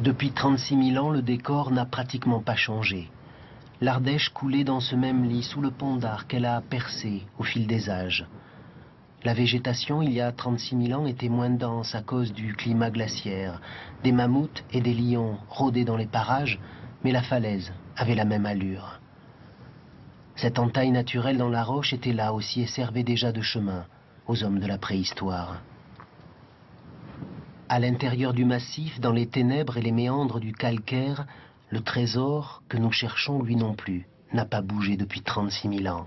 Depuis 36 000 ans, le décor n'a pratiquement pas changé. L'Ardèche coulait dans ce même lit sous le pont d'Arc qu'elle a percé au fil des âges. La végétation, il y a 36 000 ans, était moins dense à cause du climat glaciaire. Des mammouths et des lions rôdaient dans les parages, mais la falaise avait la même allure. Cette entaille naturelle dans la roche était là aussi et servait déjà de chemin aux hommes de la préhistoire. À l'intérieur du massif, dans les ténèbres et les méandres du calcaire, le trésor que nous cherchons, lui non plus, n'a pas bougé depuis 36 000 ans.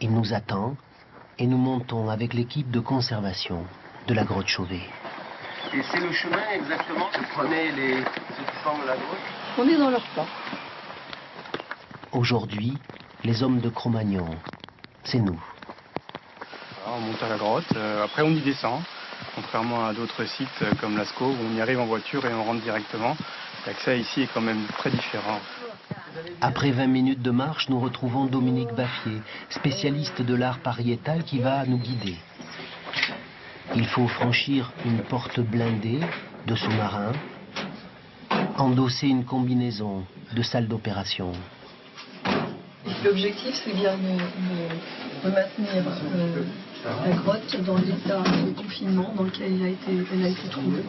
Il nous attend et nous montons avec l'équipe de conservation de la grotte Chauvet. Et c'est le chemin exactement que prenaient les occupants de la grotte? On est dans leur pas. Aujourd'hui, les hommes de Cro-Magnon, c'est nous. Alors, on monte à la grotte, après on y descend. Contrairement à d'autres sites comme Lascaux, où on y arrive en voiture et on rentre directement, l'accès ici est quand même très différent. Après 20 minutes de marche, nous retrouvons Dominique Baffier, spécialiste de l'art pariétal qui va nous guider. Il faut franchir une porte blindée de sous-marin, endosser une combinaison de salle d'opération. L'objectif, c'est bien de maintenir la grotte dans l'état de confinement dans lequel elle a été trouvée.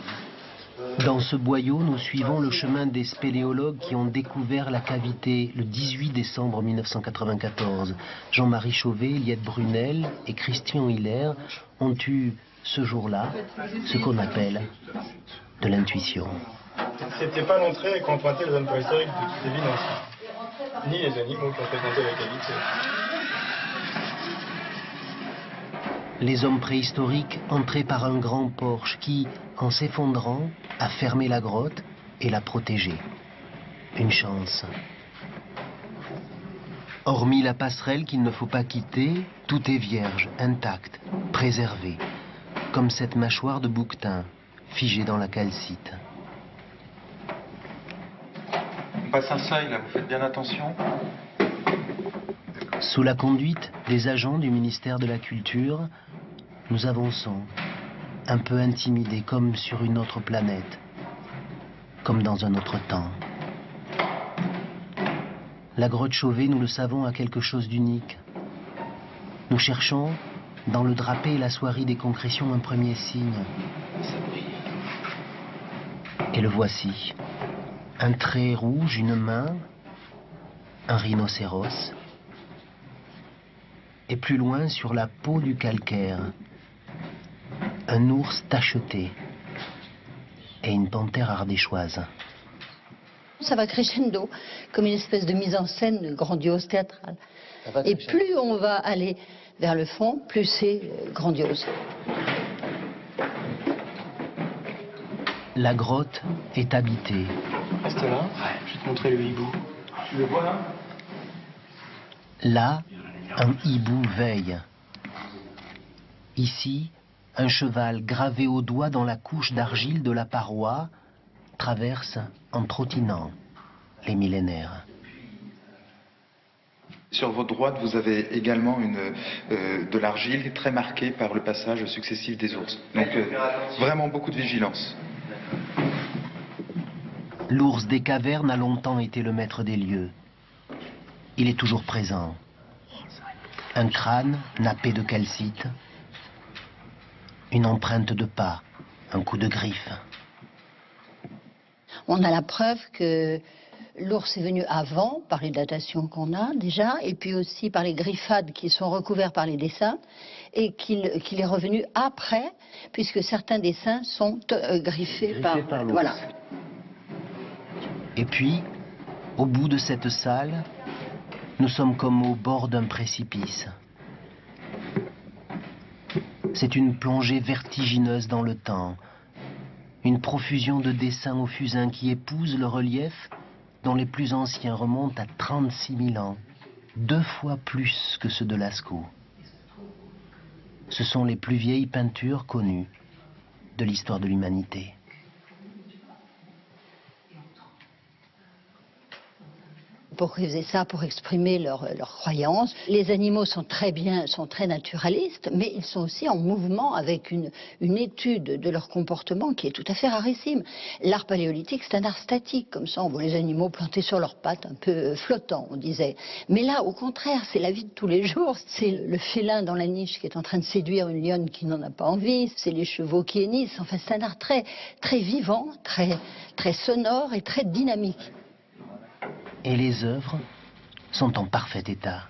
Dans ce boyau, nous suivons le chemin des spéléologues qui ont découvert la cavité le 18 décembre 1994. Jean-Marie Chauvet, Liette Brunel et Christian Hiller ont eu ce jour-là ce qu'on appelle de l'intuition. C'était pas l'entrée qu'on pointait les zones préhistoriques de toute évidence, ni les animaux qui ont fréquenté la cavité. Les hommes préhistoriques entraient par un grand porche qui, en s'effondrant, a fermé la grotte et l'a protégée. Une chance. Hormis la passerelle qu'il ne faut pas quitter, tout est vierge, intact, préservé, comme cette mâchoire de bouquetin, figée dans la calcite. On passe un seuil là, vous faites bien attention. Sous la conduite des agents du ministère de la Culture, nous avançons, un peu intimidés, comme sur une autre planète, comme dans un autre temps. La grotte Chauvet, nous le savons, a quelque chose d'unique. Nous cherchons, dans le drapé et la soierie des concrétions, un premier signe. Et le voici. Un trait rouge, une main, un rhinocéros. Et plus loin, sur la peau du calcaire, un ours tacheté et une panthère ardéchoise. Ça va crescendo, comme une espèce de mise en scène grandiose théâtrale. Et plus on va aller vers le fond, plus c'est grandiose. La grotte est habitée. Reste là, je vais te montrer le hibou. Tu le vois là? Là, un hibou veille. Ici, un cheval gravé au doigt dans la couche d'argile de la paroi traverse en trottinant les millénaires. Sur votre droite, vous avez également de l'argile très marquée par le passage successif des ours. Donc vraiment beaucoup de vigilance. L'ours des cavernes a longtemps été le maître des lieux. Il est toujours présent. Un crâne nappé de calcite, une empreinte de pas, un coup de griffe. On a la preuve que l'ours est venu avant, par les datations qu'on a déjà, et puis aussi par les griffades qui sont recouvertes par les dessins, et qu'il est revenu après, puisque certains dessins sont griffés par l'ours. Voilà. Et puis, au bout de cette salle, nous sommes comme au bord d'un précipice. C'est une plongée vertigineuse dans le temps, une profusion de dessins au fusain qui épousent le relief dont les plus anciens remontent à 36 000 ans, 2 fois plus que ceux de Lascaux. Ce sont les plus vieilles peintures connues de l'histoire de l'humanité. Pourquoi ils faisaient ça? Pour exprimer leurs croyances. Les animaux sont très naturalistes, mais ils sont aussi en mouvement avec une étude de leur comportement qui est tout à fait rarissime. L'art paléolithique, c'est un art statique, comme ça on voit les animaux plantés sur leurs pattes, un peu flottants, on disait. Mais là, au contraire, c'est la vie de tous les jours. C'est le félin dans la niche qui est en train de séduire une lionne qui n'en a pas envie, c'est les chevaux qui hennissent. Enfin, c'est un art très, très vivant, très sonore et très dynamique. Et les œuvres sont en parfait état.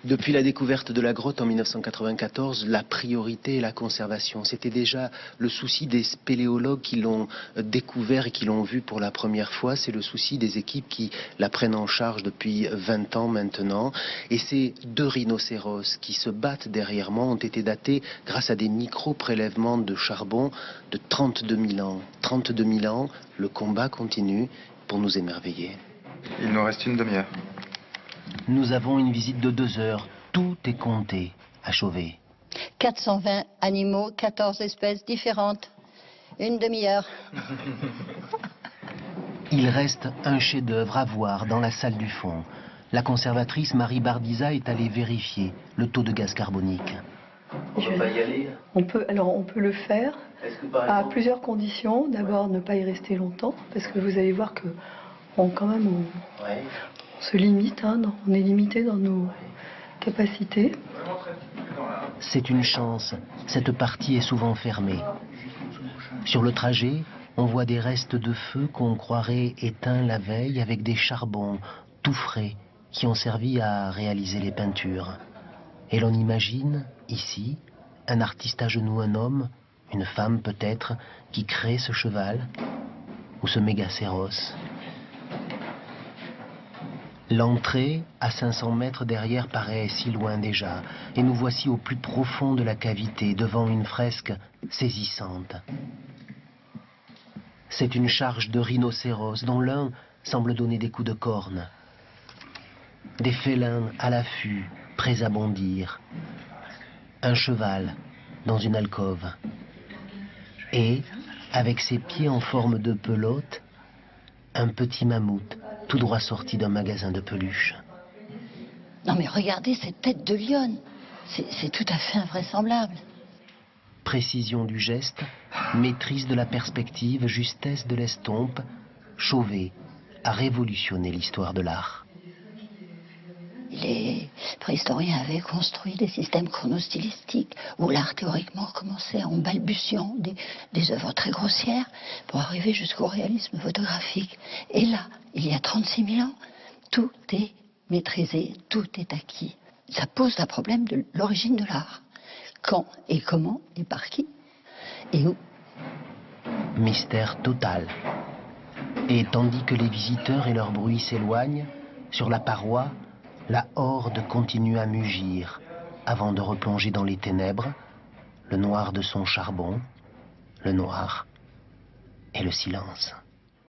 Depuis la découverte de la grotte en 1994, la priorité est la conservation. C'était déjà le souci des spéléologues qui l'ont découvert et qui l'ont vu pour la première fois. C'est le souci des équipes qui la prennent en charge depuis 20 ans maintenant. Et ces 2 rhinocéros qui se battent derrière moi ont été datés grâce à des micro-prélèvements de charbon de 32 000 ans. 32 000 ans, le combat continue pour nous émerveiller. Il nous reste une demi-heure. Nous avons une visite de 2 heures. Tout est compté à Chauvet. 420 animaux, 14 espèces différentes. Une demi-heure. Il reste un chef-d'œuvre à voir dans la salle du fond. La conservatrice Marie Bardisa est allée vérifier le taux de gaz carbonique. On peut pas y aller? On peut le faire à plusieurs conditions. D'abord, ne pas y rester longtemps, parce que vous allez voir que on se limite, hein, on est limité dans nos capacités. C'est une chance, cette partie est souvent fermée. Sur le trajet, on voit des restes de feu qu'on croirait éteints la veille avec des charbons tout frais qui ont servi à réaliser les peintures. Et l'on imagine, ici, un artiste à genoux, un homme, une femme peut-être, qui crée ce cheval ou ce mégacéros. L'entrée, à 500 mètres derrière, paraît si loin déjà, et nous voici au plus profond de la cavité, devant une fresque saisissante. C'est une charge de rhinocéros, dont l'un semble donner des coups de corne. Des félins à l'affût, prêts à bondir. Un cheval dans une alcôve. Et, avec ses pieds en forme de pelote, un petit mammouth, tout droit sorti d'un magasin de peluches. Non mais regardez cette tête de lionne, c'est tout à fait invraisemblable. Précision du geste, maîtrise de la perspective, justesse de l'estompe, Chauvet a révolutionné l'histoire de l'art. Les préhistoriens avaient construit des systèmes chronostylistiques où l'art théoriquement commençait en balbutiant des œuvres très grossières pour arriver jusqu'au réalisme photographique. Et là, il y a 36 000 ans, tout est maîtrisé, tout est acquis. Ça pose le problème de l'origine de l'art. Quand et comment et par qui et où? Mystère total. Et tandis que les visiteurs et leur bruit s'éloignent, sur la paroi, la horde continue à mugir, avant de replonger dans les ténèbres, le noir de son charbon, le noir et le silence.